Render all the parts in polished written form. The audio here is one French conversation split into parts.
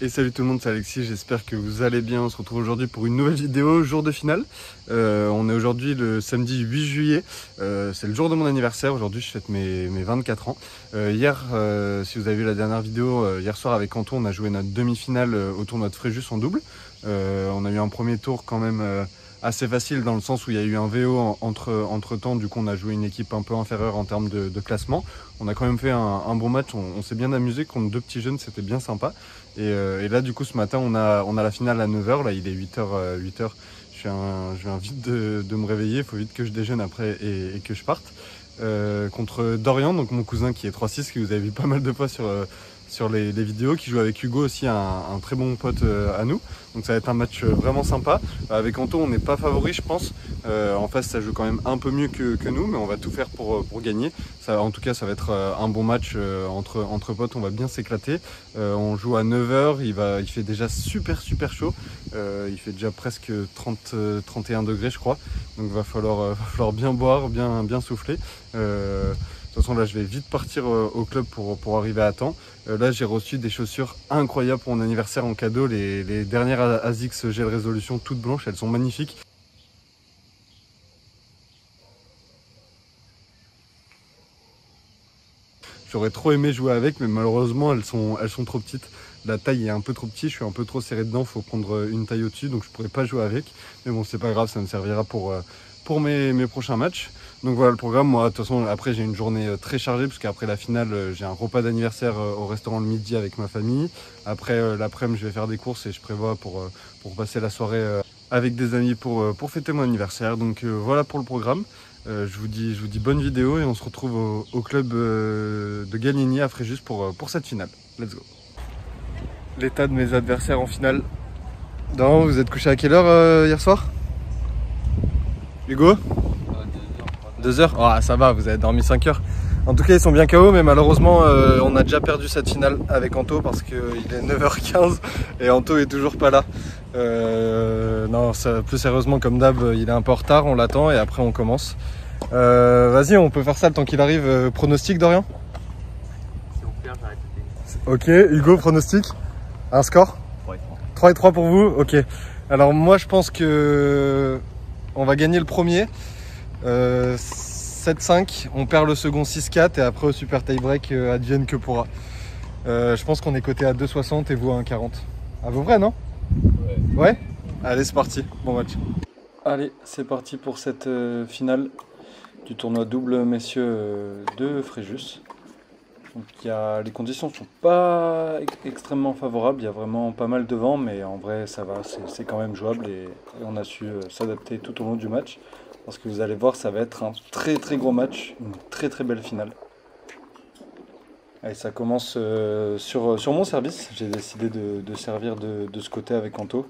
Et salut tout le monde, c'est Alexis, j'espère que vous allez bien. On se retrouve aujourd'hui pour une nouvelle vidéo, jour de finale. On est aujourd'hui le samedi 8 juillet, c'est le jour de mon anniversaire. Aujourd'hui je fête mes 24 ans. Hier, si vous avez vu la dernière vidéo, hier soir avec Anto, on a joué notre demi-finale au tournoi de Fréjus en double. On a eu un premier tour quand même assez facile dans le sens où il y a eu un VO entre temps. Du coup on a joué une équipe un peu inférieure en termes de classement. On a quand même fait un bon match, on s'est bien amusé contre deux petits jeunes, c'était bien sympa. Et là du coup ce matin on a la finale à 9h, là il est 8h, 8h. Je viens vite de me réveiller, il faut vite que je déjeune après et que je parte. Contre Dorian, donc mon cousin qui est 3-6, que vous avez vu pas mal de fois sur les vidéos, qui joue avec Hugo aussi, un très bon pote à nous. Donc ça va être un match vraiment sympa. Avec Anto on n'est pas favori je pense. En face ça joue quand même un peu mieux que nous, mais on va tout faire pour gagner. En tout cas ça va être un bon match entre potes, on va bien s'éclater. On joue à 9h, il fait déjà super chaud. Il fait déjà presque 31 degrés je crois. Donc va falloir bien boire, bien souffler. De toute façon là je vais vite partir au club pour arriver à temps. Là j'ai reçu des chaussures incroyables pour mon anniversaire en cadeau, les dernières ASICS Gel Résolution toutes blanches, elles sont magnifiques. J'aurais trop aimé jouer avec, mais malheureusement elles sont trop petites. La taille est un peu trop petite, je suis un peu trop serré dedans, il faut prendre une taille au-dessus, donc je pourrais pas jouer avec. Mais bon c'est pas grave, ça me servira pour mes prochains matchs. Donc voilà le programme. Moi de toute façon après j'ai une journée très chargée, parce qu'après la finale j'ai un repas d'anniversaire au restaurant le midi avec ma famille. Après l'après-midi je vais faire des courses et je prévois pour passer la soirée avec des amis pour fêter mon anniversaire. Donc voilà pour le programme. Je vous dis bonne vidéo et on se retrouve au club de Galigny à Fréjus pour cette finale. Let's go. L'état de mes adversaires en finale. Non, vous êtes couché à quelle heure hier soir, Hugo? 2h. Ah, ça va, vous avez dormi 5 heures. En tout cas, ils sont bien KO, mais malheureusement, on a déjà perdu cette finale avec Anto parce qu'il est 9h15 et Anto est toujours pas là. Non, plus sérieusement, comme d'hab, il est un peu en retard, on l'attend et après on commence. Vas-y, on peut faire ça le temps qu'il arrive. Pronostic, Dorian? Si on perd, j'arrête le tennis. Ok, Hugo, pronostic? Un score? 3-3 pour vous? Ok. Alors moi, je pense que on va gagner le premier. 7-5, on perd le second 6-4 et après au super tie break advienne que pourra. Je pense qu'on est coté à 2,60 et vous à 1,40. À peu près, non? Ouais. Allez, c'est parti, bon match. Allez, c'est parti pour cette finale du tournoi double messieurs de Fréjus. Donc les conditions ne sont pas extrêmement favorables, il y a vraiment pas mal de vent, mais en vrai ça va, c'est quand même jouable et on a su s'adapter tout au long du match. Parce que vous allez voir, ça va être un très gros match, une très belle finale. Allez, ça commence sur mon service. J'ai décidé de servir de ce côté avec Anto.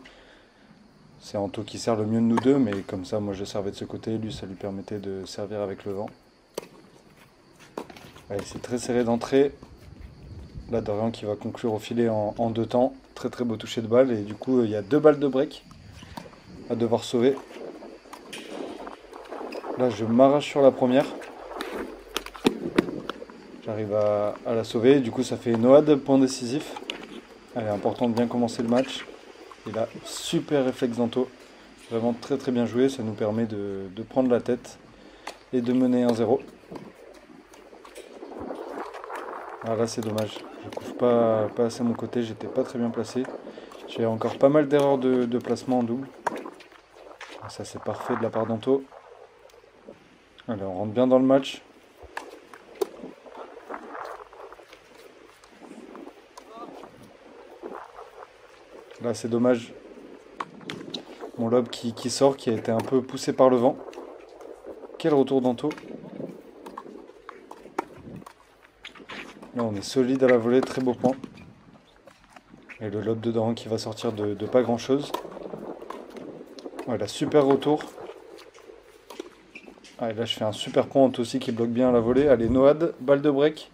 C'est Anto qui sert le mieux de nous deux, mais comme ça, moi je servais de ce côté, lui ça lui permettait de servir avec le vent. Allez, c'est très serré d'entrée. Là, Dorian qui va conclure au filet en deux temps. Très beau toucher de balle, et du coup, il y a 2 balles de break à devoir sauver. Là, je m'arrache sur la première. J'arrive à la sauver. Du coup, ça fait Noad, point décisif. Elle est important de bien commencer le match. Et là, super réflexe d'Anto. Vraiment très bien joué. Ça nous permet de prendre la tête et de mener 1-0. Ah, là, c'est dommage. Je couvre pas assez mon côté. J'étais pas très bien placé. J'ai encore pas mal d'erreurs de placement en double. Ça, c'est parfait de la part d'Anto. Allez, on rentre bien dans le match. Là, c'est dommage. Mon lob qui sort, qui a été un peu poussé par le vent. Quel retour d'Anto. Là, on est solide à la volée, très beau point. Et le lob de Dorian qui va sortir de pas grand chose. Voilà, super retour. Ah, et là, je fais un super point, Anto aussi qui bloque bien la volée. Allez, Noad, balle de break.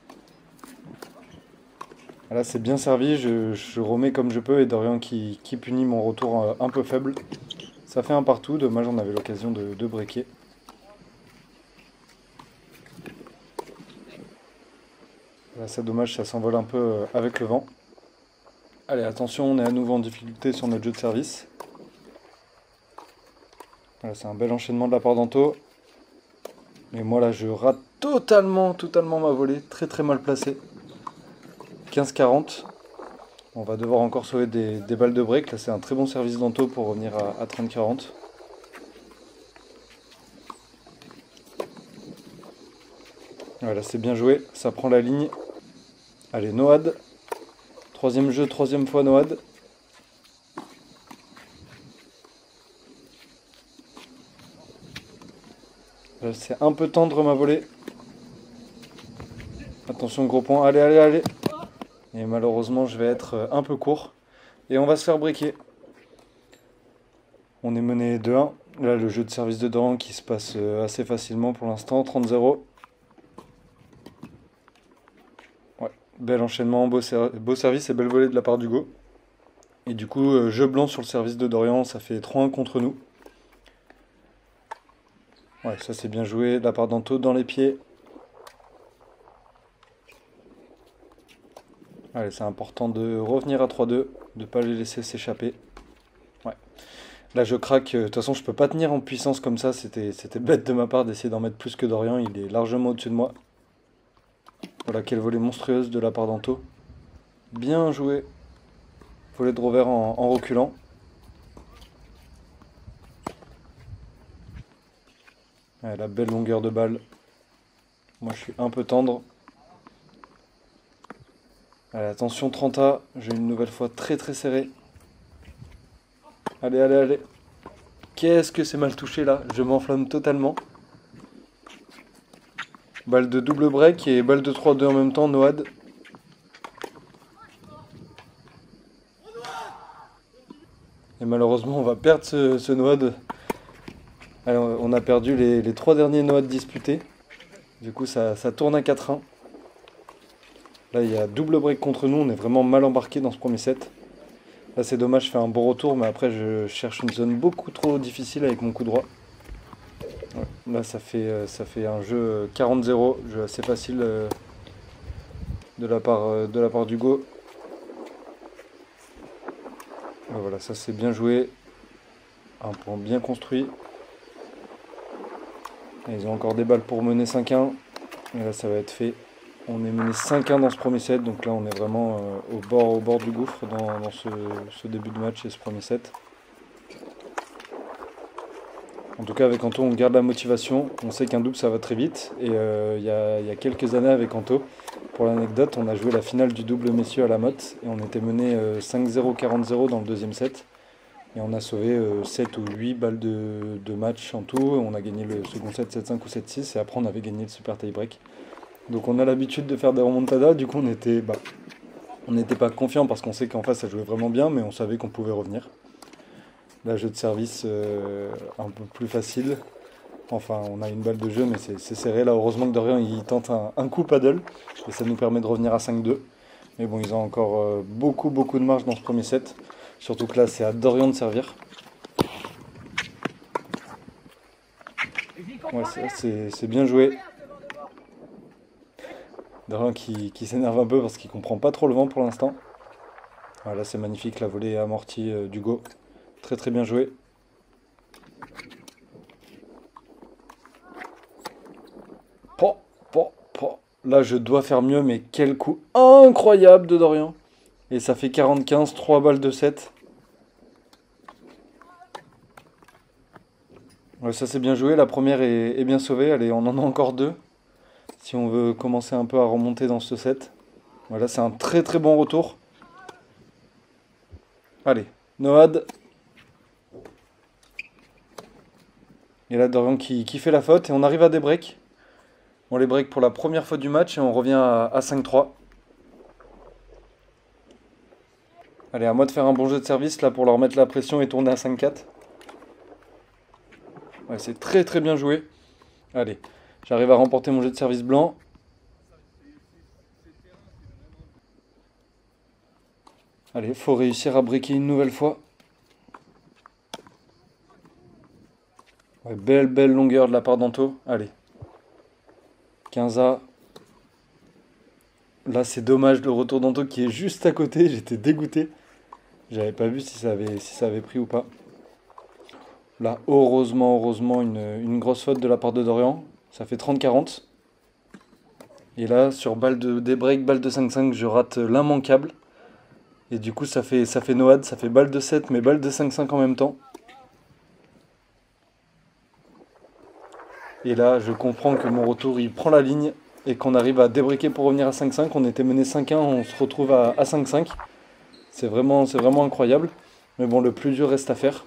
Là, c'est bien servi, je remets comme je peux et Dorian qui punit mon retour un peu faible. Ça fait un partout, dommage, on avait l'occasion de breaker. Là, c'est dommage, ça s'envole un peu avec le vent. Allez, attention, on est à nouveau en difficulté sur notre jeu de service. Voilà, c'est un bel enchaînement de la part d'Anto. Mais moi là, je rate totalement ma volée. Très mal placée. 15-40. On va devoir encore sauver des balles de break. Là, c'est un très bon service d'Anto pour revenir à 30-40. Voilà, c'est bien joué. Ça prend la ligne. Allez, Noad. Troisième jeu, troisième fois Noad. C'est un peu tendre ma volée. Attention, gros point. Allez. Et malheureusement, je vais être un peu court. Et on va se faire breaker. On est mené 2-1. Là, le jeu de service de Dorian qui se passe assez facilement pour l'instant. 30-0. Ouais, bel enchaînement, beau service et belle volée de la part d'Hugo. Et du coup, jeu blanc sur le service de Dorian. Ça fait 3-1 contre nous. Ouais, ça c'est bien joué de la part d'Anto dans les pieds. Allez, c'est important de revenir à 3-2, de ne pas les laisser s'échapper. Ouais. Là je craque, de toute façon je peux pas tenir en puissance comme ça, c'était bête de ma part d'essayer d'en mettre plus que Dorian, il est largement au-dessus de moi. Voilà, quelle volée monstrueuse de la part d'Anto. Bien joué. Volée de Rover en reculant. Ouais, la belle longueur de balle. Moi je suis un peu tendre. Allez, attention 30A, j'ai une nouvelle fois très serré. Allez. Qu'est-ce que c'est mal touché là, je m'enflamme totalement. Balle de double break et balle de 3-2 en même temps, Noad. Et malheureusement on va perdre ce Noad. Allez, on a perdu les 3 derniers Noad disputés. Du coup ça tourne à 4-1. Là il y a double break contre nous, on est vraiment mal embarqué dans ce premier set. Là c'est dommage, je fais un bon retour, mais après je cherche une zone beaucoup trop difficile avec mon coup droit. Ouais, là ça fait un jeu 40-0, jeu assez facile de la part d'Hugo. Voilà, ça c'est bien joué. Un point bien construit. Et ils ont encore des balles pour mener 5-1. Et là ça va être fait. On est mené 5-1 dans ce premier set, donc là on est vraiment au bord du gouffre dans ce début de match et ce premier set. En tout cas avec Anto on garde la motivation, on sait qu'un double ça va très vite. Et il y a quelques années avec Anto, pour l'anecdote, on a joué la finale du double messieurs à la Motte et on était mené 5-0, 40-0 dans le deuxième set. Et on a sauvé 7 ou 8 balles de match en tout, on a gagné le second set 7-5 ou 7-6 et après on avait gagné le super tie-break. Donc on a l'habitude de faire des remontadas, du coup on n'était pas confiant parce qu'on sait qu'en face ça jouait vraiment bien, mais on savait qu'on pouvait revenir. Là jeu de service un peu plus facile, enfin on a une balle de jeu mais c'est serré. Là heureusement que Dorian il tente un coup paddle et ça nous permet de revenir à 5-2. Mais bon ils ont encore beaucoup de marge dans ce premier set, surtout que là c'est à Dorian de servir. Ouais, c'est bien joué. Dorian qui s'énerve un peu parce qu'il comprend pas trop le vent pour l'instant. Voilà, c'est magnifique, la volée amortie d'Hugo. Très bien joué. Là je dois faire mieux, mais quel coup incroyable de Dorian. Et ça fait 40-15, 3 balles de 7. Ouais, ça c'est bien joué, la première est bien sauvée. Allez, on en a encore 2. Si on veut commencer un peu à remonter dans ce set. Voilà, c'est un très bon retour. Allez, Noad. Et là, Dorian qui fait la faute et on arrive à des breaks. On les break pour la première fois du match et on revient à 5-3. Allez, à moi de faire un bon jeu de service là pour leur mettre la pression et tourner à 5-4. Ouais, c'est très bien joué. Allez, j'arrive à remporter mon jeu de service blanc. Allez, faut réussir à breaker une nouvelle fois. Ouais, belle longueur de la part d'Anto. Allez. 15A. Là, c'est dommage le retour d'Anto qui est juste à côté. J'étais dégoûté. J'avais pas vu si ça avait pris ou pas. Là, heureusement, une grosse faute de la part de Dorian. Ça fait 30-40. Et là, sur balle de débreak, balle de 5-5, je rate l'immanquable. Et du coup, ça fait noad, ça fait balle de 7, mais balle de 5-5 en même temps. Et là, je comprends que mon retour, il prend la ligne et qu'on arrive à débreaker pour revenir à 5-5. On était mené 5-1, on se retrouve à 5-5. C'est vraiment incroyable. Mais bon, le plus dur reste à faire.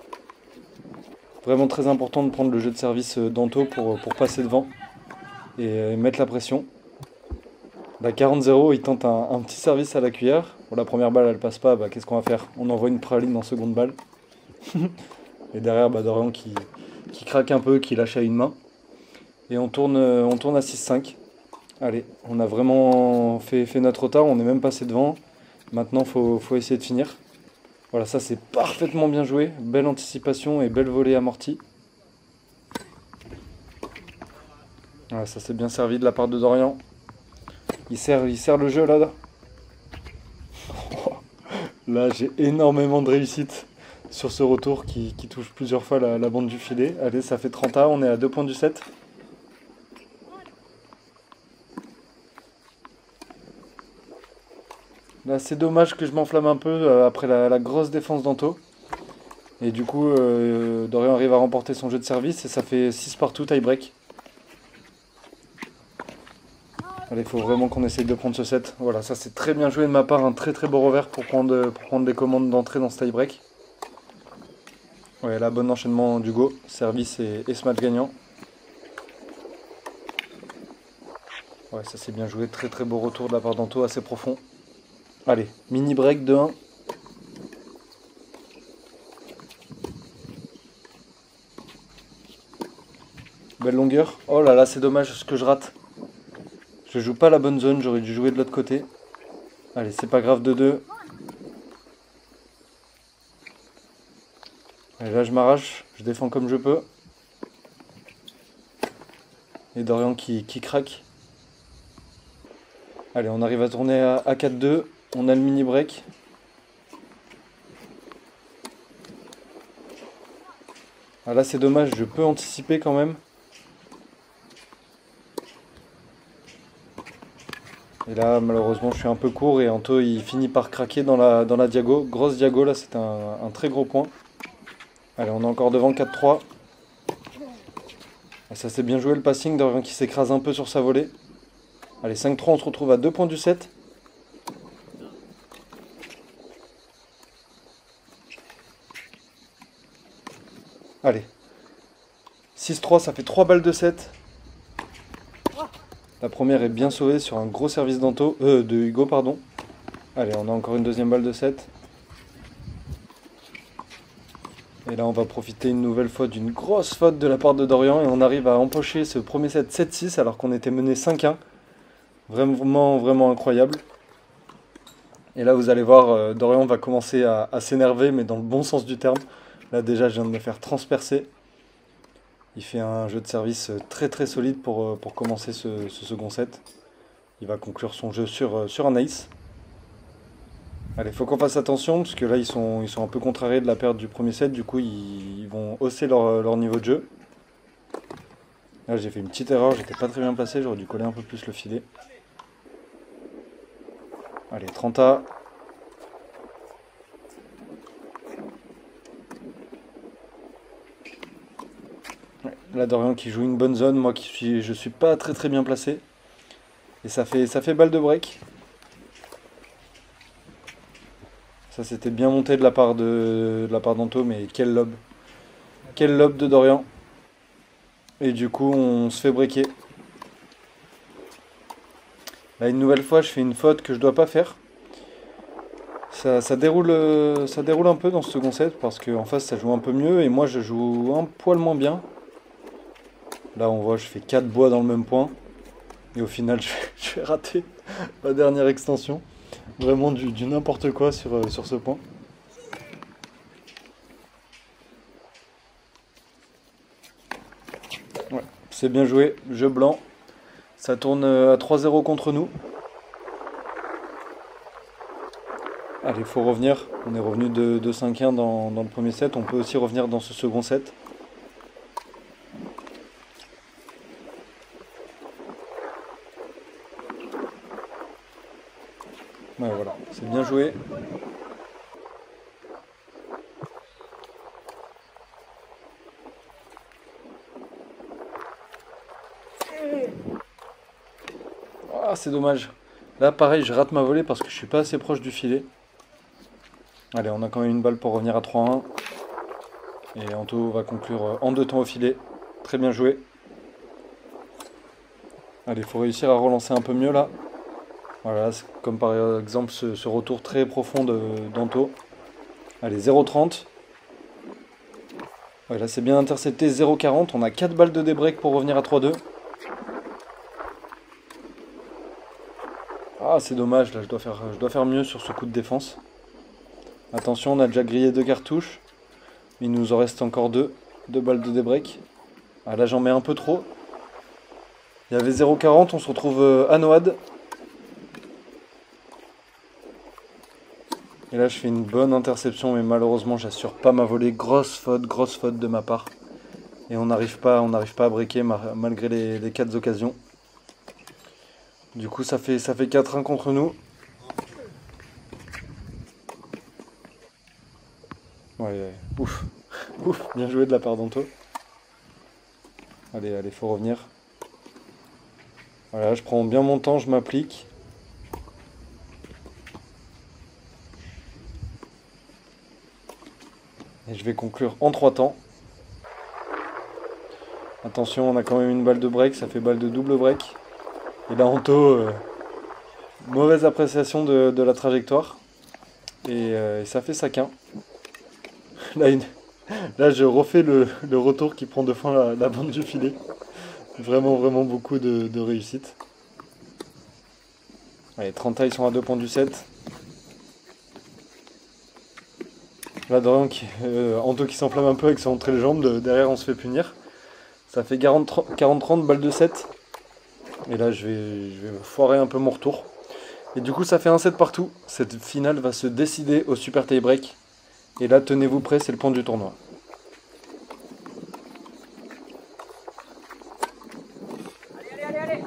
Vraiment très important de prendre le jeu de service d'Anto pour passer devant et mettre la pression. Là, 40-0, il tente un petit service à la cuillère. Bon, la première balle, elle passe pas. Bah, qu'est-ce qu'on va faire? On envoie une praline en seconde balle. Et derrière, Dorian qui craque un peu, qui lâche à une main. Et on tourne à 6-5. Allez, on a vraiment fait notre retard. On est même passé devant. Maintenant, faut essayer de finir. Voilà, ça c'est parfaitement bien joué. Belle anticipation et belle volée amortie. Voilà, ça s'est bien servi de la part de Dorian. Il sert le jeu là. Là, j'ai énormément de réussite sur ce retour qui touche plusieurs fois la bande du filet. Allez, ça fait 30A, on est à 2 points du set. Là, c'est dommage que je m'enflamme un peu après la grosse défense d'Anto. Et du coup, Dorian arrive à remporter son jeu de service et ça fait 6 partout, tie break. Allez, il faut vraiment qu'on essaye de prendre ce set. Voilà, ça c'est très bien joué de ma part, un très beau revers pour prendre les commandes d'entrée dans ce tie break. Ouais, là, bon enchaînement d'Hugo, service et ce match gagnant. Ouais, ça c'est bien joué, très beau retour de la part d'Anto, assez profond. Allez, mini break de 1. Belle longueur. Oh là là, c'est dommage ce que je rate. Je joue pas la bonne zone, j'aurais dû jouer de l'autre côté. Allez, c'est pas grave, de 2. Allez, là je m'arrache, je défends comme je peux. Et Dorian qui craque. Allez, on arrive à tourner à 4-2. On a le mini break. Ah là c'est dommage, je peux anticiper quand même. Et là malheureusement je suis un peu court et Anto il finit par craquer dans la diago. Grosse diago là, c'est un très gros point. Allez, on est encore devant 4-3. Et ça c'est bien joué le passing, Dorian qui s'écrase un peu sur sa volée. Allez, 5-3, on se retrouve à 2 points du set. Allez. 6-3, ça fait 3 balles de 7. La première est bien sauvée sur un gros service de Hugo, pardon. Allez, on a encore une deuxième balle de 7. Et là, on va profiter une nouvelle fois d'une grosse faute de la part de Dorian. Et on arrive à empocher ce premier set 7-6 alors qu'on était mené 5-1. Vraiment incroyable. Et là, vous allez voir, Dorian va commencer à s'énerver, mais dans le bon sens du terme. Là, déjà, je viens de me faire transpercer. Il fait un jeu de service très solide pour commencer ce second set. Il va conclure son jeu sur un ace. Allez, faut qu'on fasse attention, parce que là, ils sont un peu contrariés de la perte du premier set. Du coup, ils vont hausser leur niveau de jeu. Là, j'ai fait une petite erreur, j'étais pas très bien placé, j'aurais dû coller un peu plus le filet. Allez, 30A. Ouais, là, Dorian qui joue une bonne zone, moi je suis pas très bien placé. Et ça fait balle de break. Ça c'était bien monté de la part d'Anto, mais quel lob. Quel lob de Dorian. Et du coup, on se fait breaker. Là, une nouvelle fois, je fais une faute que je dois pas faire. Ça déroule un peu dans ce second set parce qu'en face, ça joue un peu mieux et moi, je joue un poil moins bien. Là, on voit, je fais 4 bois dans le même point. Et au final, je vais rater la dernière extension. Vraiment du n'importe quoi sur ce point. Ouais, c'est bien joué, jeu blanc. Ça tourne à 3-0 contre nous. Allez, il faut revenir. On est revenu de 5-1 dans le premier set. On peut aussi revenir dans ce second set. Ouais, voilà, c'est bien joué. Ah, c'est dommage. Là, pareil, je rate ma volée parce que je suis pas assez proche du filet. Allez, on a quand même une balle pour revenir à 3-1. Et Anto va conclure en 2 temps au filet. Très bien joué. Allez, il faut réussir à relancer un peu mieux là. Voilà, c'est comme par exemple ce retour très profond d'Anto. Allez, 0,30. Ouais, là c'est bien intercepté, 0,40. On a 4 balles de débreak pour revenir à 3-2. Ah, c'est dommage, là je dois faire mieux sur ce coup de défense. Attention, on a déjà grillé 2 cartouches. Il nous en reste encore 2. 2 balles de débreak. Ah, là j'en mets un peu trop. Il y avait 0,40, on se retrouve à Noad. Et là je fais une bonne interception, mais malheureusement j'assure pas ma volée. Grosse faute de ma part. Et on n'arrive pas à breaker malgré les 4 occasions. Du coup ça fait 4-1 contre nous. Ouais, ouf. Ouf, bien joué de la part d'Anto. Allez, faut revenir. Voilà, je prends bien mon temps, je m'applique. Et je vais conclure en 3 temps. Attention, on a quand même une balle de break, ça fait balle de double break. Et là, Anto, mauvaise appréciation de la trajectoire. Et ça fait 5-1. Là, je refais le retour qui prend de fin la bande du filet. Vraiment beaucoup de réussite. Allez, 30 ils sont à 2 points du set. Là, Dorian Anto qui s'enflamme un peu avec son entrée de jambe. Derrière, on se fait punir. Ça fait 40-30 balles de 7. Et là, je vais foirer un peu mon retour. Et du coup, ça fait un set partout. Cette finale va se décider au super tie break. Et là, tenez-vous prêts, c'est le point du tournoi. Allez.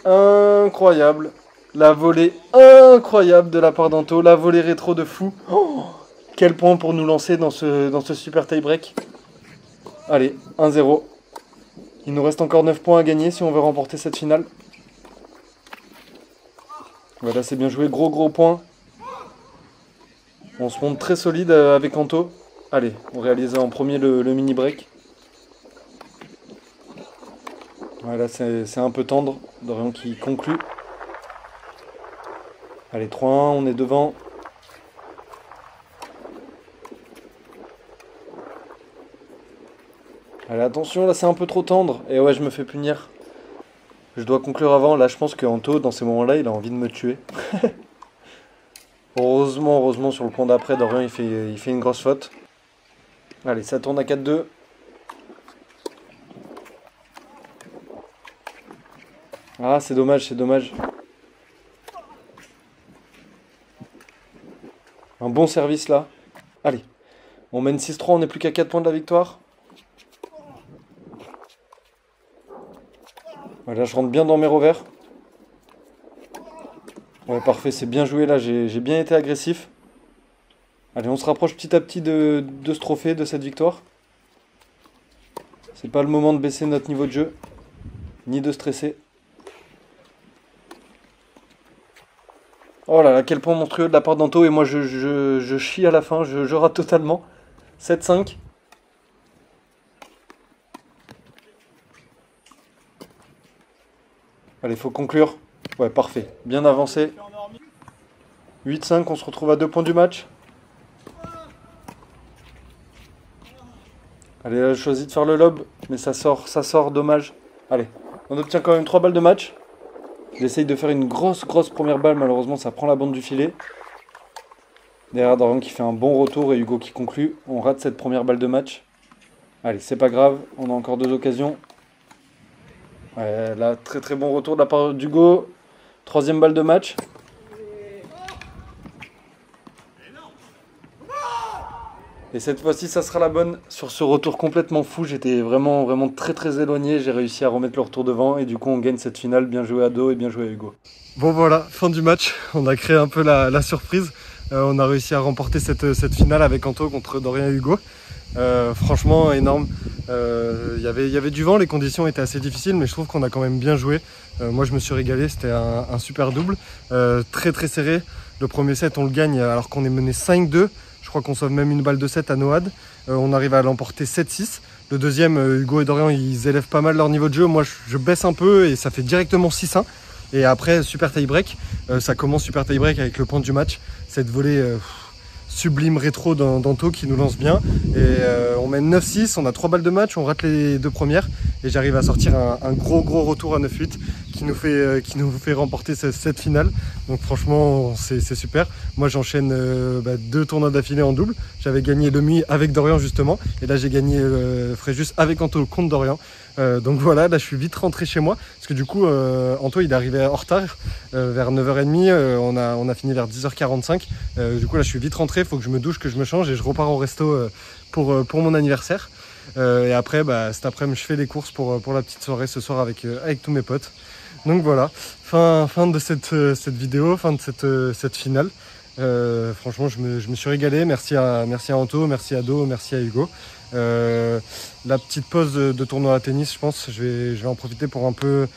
Incroyable. La volée incroyable de la part d'Anto. La volée rétro de fou. Oh, quel point pour nous lancer dans ce super tie break. Allez, 1-0. Il nous reste encore 9 points à gagner si on veut remporter cette finale. Voilà, c'est bien joué. Gros point. On se montre très solide avec Anto. Allez, on réalise en premier le mini break. Voilà, c'est un peu tendre. Dorian qui conclut. Allez, 3-1, on est devant. Allez, attention, là c'est un peu trop tendre. Et ouais, je me fais punir. Je dois conclure avant. Là, je pense que Anto, dans ces moments-là, il a envie de me tuer. Heureusement, sur le point d'après, Dorian, il fait une grosse faute. Allez, ça tourne à 4-2. Ah, c'est dommage. Un bon service là. Allez, on mène 6-3, on n'est plus qu'à 4 points de la victoire. Voilà, je rentre bien dans mes revers. Ouais, parfait, c'est bien joué là, j'ai bien été agressif. Allez, on se rapproche petit à petit de ce trophée, de cette victoire. C'est pas le moment de baisser notre niveau de jeu, ni de stresser. Oh là là, quel point monstrueux de la part d'Anto, et moi je chie à la fin, je rate totalement. 7-5. Allez, faut conclure. Ouais, parfait, bien avancé. 8-5, on se retrouve à 2 points du match. Allez, là, je choisis de faire le lob, mais ça sort, dommage. Allez, on obtient quand même 3 balles de match. J'essaye de faire une grosse première balle, malheureusement ça prend la bande du filet. Derrière Dorian qui fait un bon retour et Hugo qui conclut. On rate cette première balle de match. Allez, c'est pas grave, on a encore 2 occasions. Ouais, là, très bon retour de la part d'Hugo. Troisième balle de match. Et cette fois-ci, ça sera la bonne. Sur ce retour complètement fou, j'étais vraiment très éloigné. J'ai réussi à remettre le retour devant et du coup, on gagne cette finale. Bien joué à Do et bien joué à Hugo. Bon voilà, fin du match. On a créé un peu la surprise. On a réussi à remporter cette finale avec Anto contre Dorian et Hugo. Franchement, énorme. Y avait du vent, les conditions étaient assez difficiles, mais je trouve qu'on a quand même bien joué. Moi, je me suis régalé. C'était un super double. Très serré. Le premier set, on le gagne alors qu'on est mené 5-2. Je crois qu'on sauve même une balle de 7 à Noad. On arrive à l'emporter 7-6. Le deuxième, Hugo et Dorian, ils élèvent pas mal leur niveau de jeu. Moi, je baisse un peu et ça fait directement 6-1. Et après, super tie-break. Ça commence super tie-break avec le point du match. Cette volée sublime rétro d'Anto qui nous lance bien. Et on mène 9-6. On a 3 balles de match. On rate les 2 premières. Et j'arrive à sortir un gros retour à 9-8 qui nous fait remporter cette finale. Donc franchement, c'est super. Moi, j'enchaîne 2 tournois d'affilée en double. J'avais gagné le Mi avec Dorian justement. Et là, j'ai gagné Fréjus avec Anto contre Dorian. Donc voilà, là je suis vite rentré chez moi. Parce que du coup, Anto il est arrivé en retard, vers 9h30. On a fini vers 10h45. Du coup, là je suis vite rentré. Il faut que je me douche, que je me change et je repars au resto pour mon anniversaire. Et après, cet après-midi, je fais les courses pour la petite soirée ce soir avec tous mes potes. Donc voilà, fin de cette vidéo, fin de cette finale. Franchement, je me suis régalé. Merci à Anto, merci à Do, merci à Hugo. La petite pause de tournoi à tennis, je pense, je vais en profiter pour un peu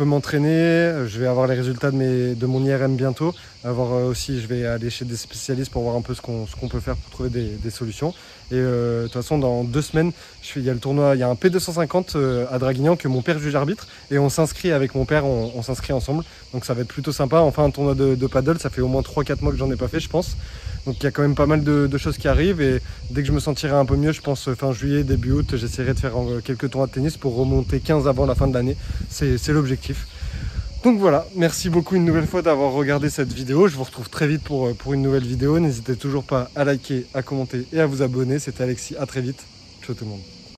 m'entraîner. Je vais avoir les résultats de mon IRM bientôt. Aussi, je vais aller chez des spécialistes pour voir un peu ce qu'on peut faire pour trouver des solutions. Et de toute façon, dans 2 semaines, il y a le tournoi, il y a un P250 à Draguignan que mon père juge arbitre. Et on s'inscrit avec mon père, on s'inscrit ensemble. Donc ça va être plutôt sympa. Enfin, un tournoi de paddle, ça fait au moins 3-4 mois que j'en ai pas fait, je pense. Donc il y a quand même pas mal de choses qui arrivent. Et dès que je me sentirai un peu mieux, je pense fin juillet, début août, j'essaierai de faire quelques tournois de tennis pour remonter 15 avant la fin de l'année. C'est l'objectif. Donc voilà, merci beaucoup une nouvelle fois d'avoir regardé cette vidéo. Je vous retrouve très vite pour une nouvelle vidéo. N'hésitez toujours pas à liker, à commenter et à vous abonner. C'était Alexis, à très vite. Ciao tout le monde.